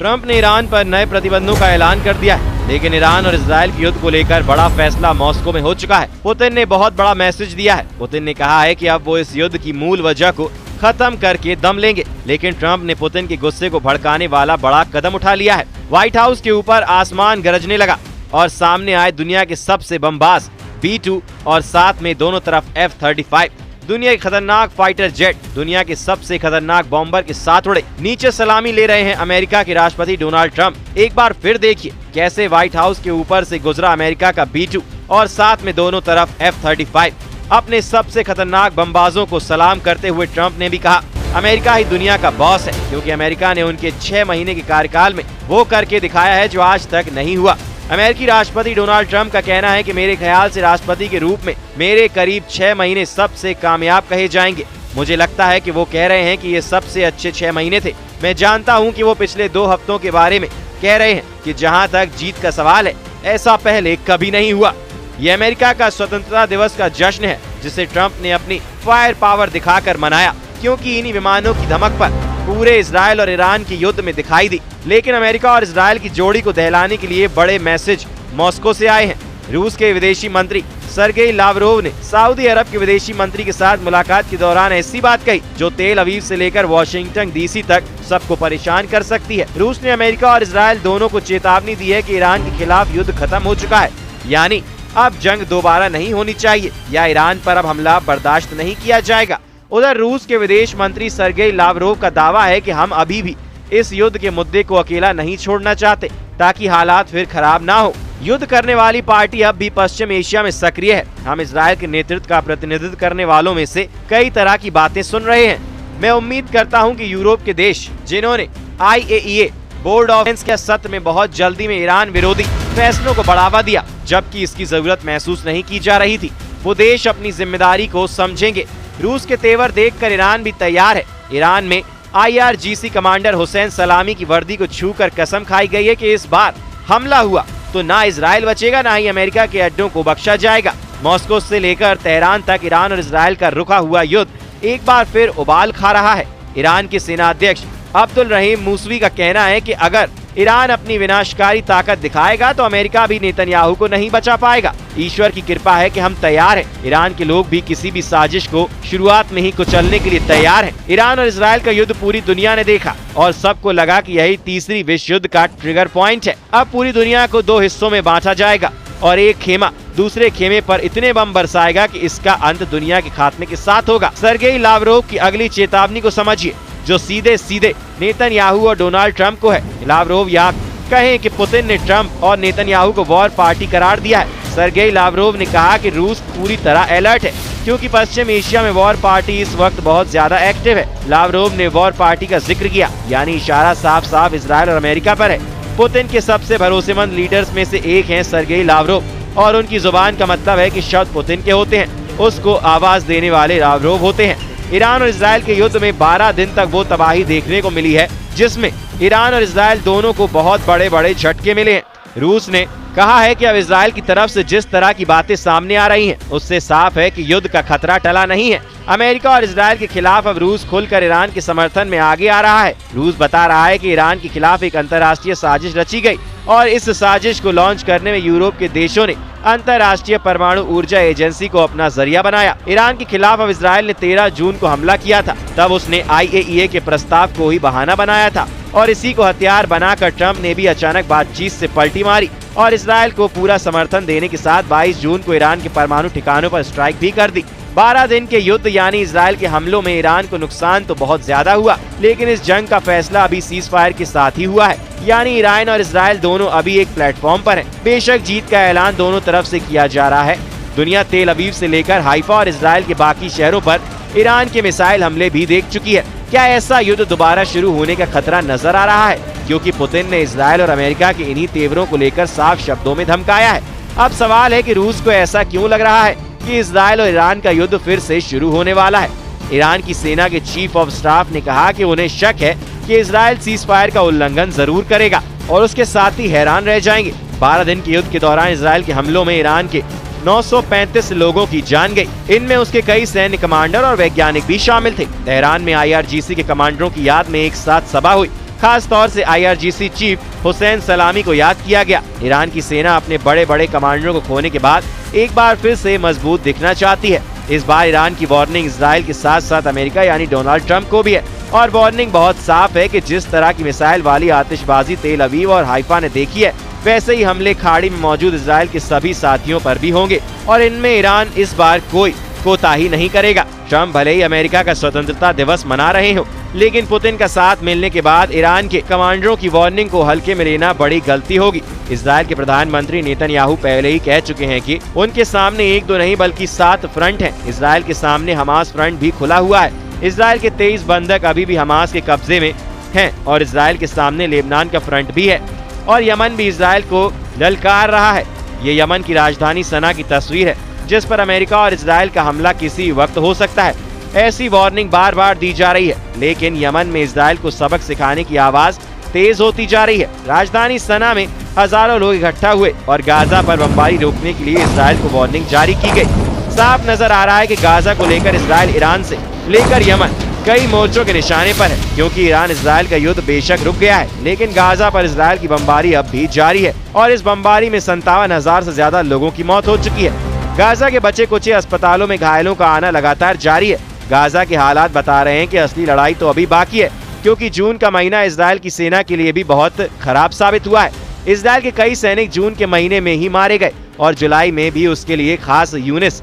Trump ने Iran पर नए प्रतिबंधों का ऐलान कर दिया है, लेकिन ईरान और इजराइल के युद्ध को लेकर बड़ा फैसला मॉस्को में हो चुका है। पुतिन ने बहुत बड़ा मैसेज दिया है। पुतिन ने कहा है कि अब वो इस युद्ध की मूल वजह को खत्म करके दम लेंगे, लेकिन ट्रंप ने पुतिन के गुस्से को भड़काने वाला बड़ा कदम उठा लिया है। व्हाइट हाउस के ऊपर आसमान गरजने लगा और सामने आए दुनिया के सबसे बमबाज B-2 और साथ में दोनों तरफ F-35, दुनिया के खतरनाक फाइटर जेट, दुनिया के सबसे खतरनाक बॉम्बर के साथ उड़े। नीचे सलामी ले रहे हैं अमेरिका के राष्ट्रपति डोनाल्ड ट्रंप। एक बार फिर देखिए कैसे व्हाइट हाउस के ऊपर से गुजरा अमेरिका का B-2 और साथ में दोनों तरफ F-35। अपने सबसे खतरनाक बमबाजों को सलाम करते हुए ट्रंप ने भी कहा, अमेरिका ही दुनिया का बॉस है, क्योंकि अमेरिका ने उनके 6 महीने के कार्यकाल में वो करके दिखाया है जो आज तक नहीं हुआ। अमेरिकी राष्ट्रपति डोनाल्ड ट्रंप का कहना है कि मेरे ख्याल से राष्ट्रपति के रूप में मेरे करीब 6 महीने सबसे कामयाब कहे जाएंगे। मुझे लगता है कि वो कह रहे हैं कि ये सबसे अच्छे 6 महीने थे। मैं जानता हूं कि वो पिछले 2 हफ्तों के बारे में कह रहे हैं कि जहां तक जीत का सवाल है, ऐसा पहले कभी नहीं हुआ। ये अमेरिका का स्वतंत्रता दिवस का जश्न है, जिसे ट्रंप ने अपनी फायर पावर दिखाकर मनाया, क्योंकि इन्हीं विमानों की धमक पर पूरे इजराइल और ईरान की युद्ध में दिखाई दी। लेकिन अमेरिका और इजराइल की जोड़ी को दहलाने के लिए बड़े मैसेज मॉस्को से आए हैं। रूस के विदेशी मंत्री सर्गेई लावरोव ने सऊदी अरब के विदेशी मंत्री के साथ मुलाकात के दौरान ऐसी बात कही जो तेल अवीव से लेकर वाशिंगटन DC तक सबको परेशान कर सकती है। रूस ने अमेरिका और इजराइल दोनों को चेतावनी दी है कि ईरान के खिलाफ युद्ध खत्म हो चुका है, यानी अब जंग दोबारा नहीं होनी चाहिए या ईरान पर अब हमला बर्दाश्त नहीं किया जाएगा। उधर रूस के विदेश मंत्री सर्गेई लावरोव का दावा है कि हम अभी भी इस युद्ध के मुद्दे को अकेला नहीं छोड़ना चाहते, ताकि हालात फिर खराब ना हो। युद्ध करने वाली पार्टी अब भी पश्चिम एशिया में सक्रिय है। हम इजराइल के नेतृत्व का प्रतिनिधित्व करने वालों में से कई तरह की बातें सुन रहे हैं। मैं उम्मीद करता हूं कि यूरोप के देश जिन्होंने IAEA बोर्ड ऑफ डिफेंस के सत्र में बहुत जल्दी में ईरान विरोधी फैसलों को बढ़ावा दिया, जबकि इसकी जरूरत महसूस नहीं की जा रही थी, वो देश अपनी जिम्मेदारी को समझेंगे। रूस के तेवर देखकर ईरान भी तैयार है। ईरान में IRGC कमांडर हुसैन सलामी की वर्दी को छूकर कसम खाई गई है कि इस बार हमला हुआ तो ना इजराइल बचेगा, ना ही अमेरिका के अड्डों को बख्शा जाएगा। मॉस्को से लेकर तेहरान तक ईरान और इजराइल का रुका हुआ युद्ध एक बार फिर उबाल खा रहा है। ईरान के सेना अध्यक्ष अब्दुल रहीम मूसवी का कहना है कि अगर ईरान अपनी विनाशकारी ताकत दिखाएगा तो अमेरिका भी नेतन्याहू को नहीं बचा पाएगा। ईश्वर की कृपा है कि हम तैयार हैं। ईरान के लोग भी किसी भी साजिश को शुरुआत में ही कुचलने के लिए तैयार हैं। ईरान और इजराइल का युद्ध पूरी दुनिया ने देखा और सबको लगा कि यही तीसरी विश्व युद्ध का ट्रिगर पॉइंट है। अब पूरी दुनिया को 2 हिस्सों में बांटा जाएगा और एक खेमा दूसरे खेमे पर इतने बम बरसाएगा कि इसका अंत दुनिया के खात्मे के साथ होगा। सर्गेई लावरोव की अगली चेतावनी को समझिए, जो सीधे सीधे नेतन्याहू और डोनाल्ड ट्रंप को है। लावरोव यहाँ कहें कि पुतिन ने ट्रंप और नेतन्याहू को वॉर पार्टी करार दिया है। सर्गेई लावरोव ने कहा कि रूस पूरी तरह अलर्ट है, क्योंकि पश्चिम एशिया में वॉर पार्टी इस वक्त बहुत ज्यादा एक्टिव है। लावरोव ने वॉर पार्टी का जिक्र किया, यानी इशारा साफ साफ इजराइल और अमेरिका पर है। पुतिन के सबसे भरोसेमंद लीडर्स में से एक हैं सर्गेई लावरोव, और उनकी जुबान का मतलब है कि शब्द पुतिन के होते हैं, उसको आवाज देने वाले लावरोव होते हैं। ईरान और इजराइल के युद्ध में 12 दिन तक वो तबाही देखने को मिली है, जिसमें ईरान और इजराइल दोनों को बहुत बड़े बड़े झटके मिले हैं। रूस ने कहा है कि अब इजराइल की तरफ से जिस तरह की बातें सामने आ रही हैं, उससे साफ है कि युद्ध का खतरा टला नहीं है। अमेरिका और इजराइल के खिलाफ अब रूस खुलकर ईरान के समर्थन में आगे आ रहा है। रूस बता रहा है कि ईरान के खिलाफ एक अंतर्राष्ट्रीय साजिश रची गई और इस साजिश को लॉन्च करने में यूरोप के देशों ने अंतर्राष्ट्रीय परमाणु ऊर्जा एजेंसी को अपना जरिया बनाया। ईरान के खिलाफ अब इजराइल ने 13 जून को हमला किया था, तब उसने IAEA के प्रस्ताव को ही बहाना बनाया था और इसी को हथियार बनाकर ट्रंप ने भी अचानक बातचीत से पलटी मारी और इजराइल को पूरा समर्थन देने के साथ 22 जून को ईरान के परमाणु ठिकानों पर स्ट्राइक भी कर दी। 12 दिन के युद्ध यानी इजराइल के हमलों में ईरान को नुकसान तो बहुत ज्यादा हुआ, लेकिन इस जंग का फैसला अभी सीज फायर के साथ ही हुआ है, यानी ईरान और इजराइल दोनों अभी एक प्लेटफॉर्म पर हैं। बेशक जीत का ऐलान दोनों तरफ से किया जा रहा है। दुनिया तेल अवीव से लेकर हाइफा और इजराइल के बाकी शहरों पर ईरान के मिसाइल हमले भी देख चुकी है। क्या ऐसा युद्ध दोबारा शुरू होने का खतरा नजर आ रहा है? क्योंकि पुतिन ने इजराइल और अमेरिका के इन्हीं तेवरों को लेकर साफ शब्दों में धमकाया है। अब सवाल है कि रूस को ऐसा क्यों लग रहा है कि इजराइल और ईरान का युद्ध फिर से शुरू होने वाला है। ईरान की सेना के चीफ ऑफ स्टाफ ने कहा कि उन्हें शक है कि इजराइल सीज फायर का उल्लंघन जरूर करेगा और उसके साथ ही हैरान रह जाएंगे। 12 दिन के युद्ध के दौरान इजराइल के हमलों में ईरान के 935 लोगों की जान गई। इनमें उसके कई सैन्य कमांडर और वैज्ञानिक भी शामिल थे। तेहरान में IRGC के कमांडरों की याद में एक साथ सभा हुई। खास तौर से IRGC चीफ हुसैन सलामी को याद किया गया। ईरान की सेना अपने बड़े बड़े कमांडरों को खोने के बाद एक बार फिर से मजबूत दिखना चाहती है। इस बार ईरान की वार्निंग इजराइल के साथ साथ अमेरिका यानी डोनाल्ड ट्रंप को भी है और वार्निंग बहुत साफ है कि जिस तरह की मिसाइल वाली आतिशबाजी तेल अवीव और हाइफा ने देखी है, वैसे ही हमले खाड़ी में मौजूद इजराइल के सभी साथियों पर भी होंगे और इनमें ईरान इस बार कोई कोताही नहीं करेगा। ट्रंप भले ही अमेरिका का स्वतंत्रता दिवस मना रहे हो, लेकिन पुतिन का साथ मिलने के बाद ईरान के कमांडरों की वार्निंग को हल्के में लेना बड़ी गलती होगी। इजराइल के प्रधानमंत्री नेतन्याहू पहले ही कह चुके हैं कि उनके सामने 1 2 नहीं बल्कि 7 फ्रंट हैं। इजराइल के सामने हमास फ्रंट भी खुला हुआ है। इजराइल के 23 बंधक अभी भी हमास के कब्जे में हैं और इजराइल के सामने लेबनान का फ्रंट भी है और यमन भी इजराइल को ललकार रहा है। ये यमन की राजधानी सना की तस्वीर है जिस पर अमेरिका और इजराइल का हमला किसी वक्त हो सकता है। ऐसी वार्निंग बार बार दी जा रही है, लेकिन यमन में इजराइल को सबक सिखाने की आवाज तेज होती जा रही है। राजधानी सना में हजारों लोग इकट्ठा हुए और गाजा पर बमबारी रोकने के लिए इजराइल को वार्निंग जारी की गई। साफ नजर आ रहा है कि गाजा को लेकर इजराइल ईरान से लेकर यमन कई मोर्चों के निशाने पर है, क्योंकि ईरान इजराइल का युद्ध बेशक रुक गया है, लेकिन गाजा पर इजराइल की बमबारी अब भी जारी है और इस बमबारी में 57,000 से ज्यादा लोगों की मौत हो चुकी है। गाजा के बचे कुचे अस्पतालों में घायलों का आना लगातार जारी है। गाजा के हालात बता रहे हैं कि असली लड़ाई तो अभी बाकी है, क्योंकि जून का महीना इजराइल की सेना के लिए भी बहुत खराब साबित हुआ है। इजराइल के कई सैनिक जून के महीने में ही मारे गए और जुलाई में भी उसके लिए खास यूनिस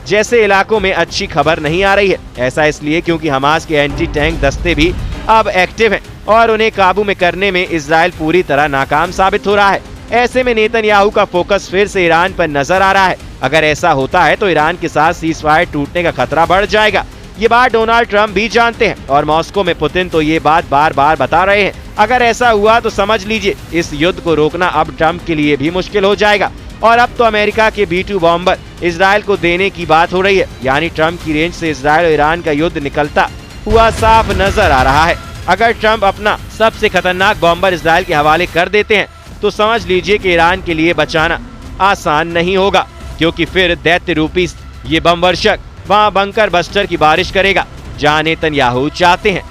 जैसे इलाकों में अच्छी खबर नहीं आ रही है। ऐसा इसलिए क्योंकि हमास के एंटी टैंक दस्ते भी अब एक्टिव हैं और उन्हें काबू में करने में इजराइल पूरी तरह नाकाम साबित हो रहा है। ऐसे में नेतन्याहू का फोकस फिर से ईरान पर नजर आ रहा है। अगर ऐसा होता है तो ईरान के साथ सीजफायर टूटने का खतरा बढ़ जाएगा। ये बात डोनाल्ड ट्रंप भी जानते हैं और मॉस्को में पुतिन तो ये बात बार बार बता रहे हैं। अगर ऐसा हुआ तो समझ लीजिए इस युद्ध को रोकना अब ट्रंप के लिए भी मुश्किल हो जाएगा और अब तो अमेरिका के B-2 बॉम्बर इजराइल को देने की बात हो रही है। यानी ट्रंप की रेंज से इजराइल और ईरान का युद्ध निकलता हुआ साफ नजर आ रहा है। अगर ट्रंप अपना सबसे खतरनाक बॉम्बर इजराइल के हवाले कर देते हैं तो समझ लीजिए कि ईरान के लिए बचाना आसान नहीं होगा, क्योंकि फिर दैत्य रूपी ये बम वर्षक वहाँ बंकर बस्टर की बारिश करेगा जहाँ नेतन्याहू चाहते हैं।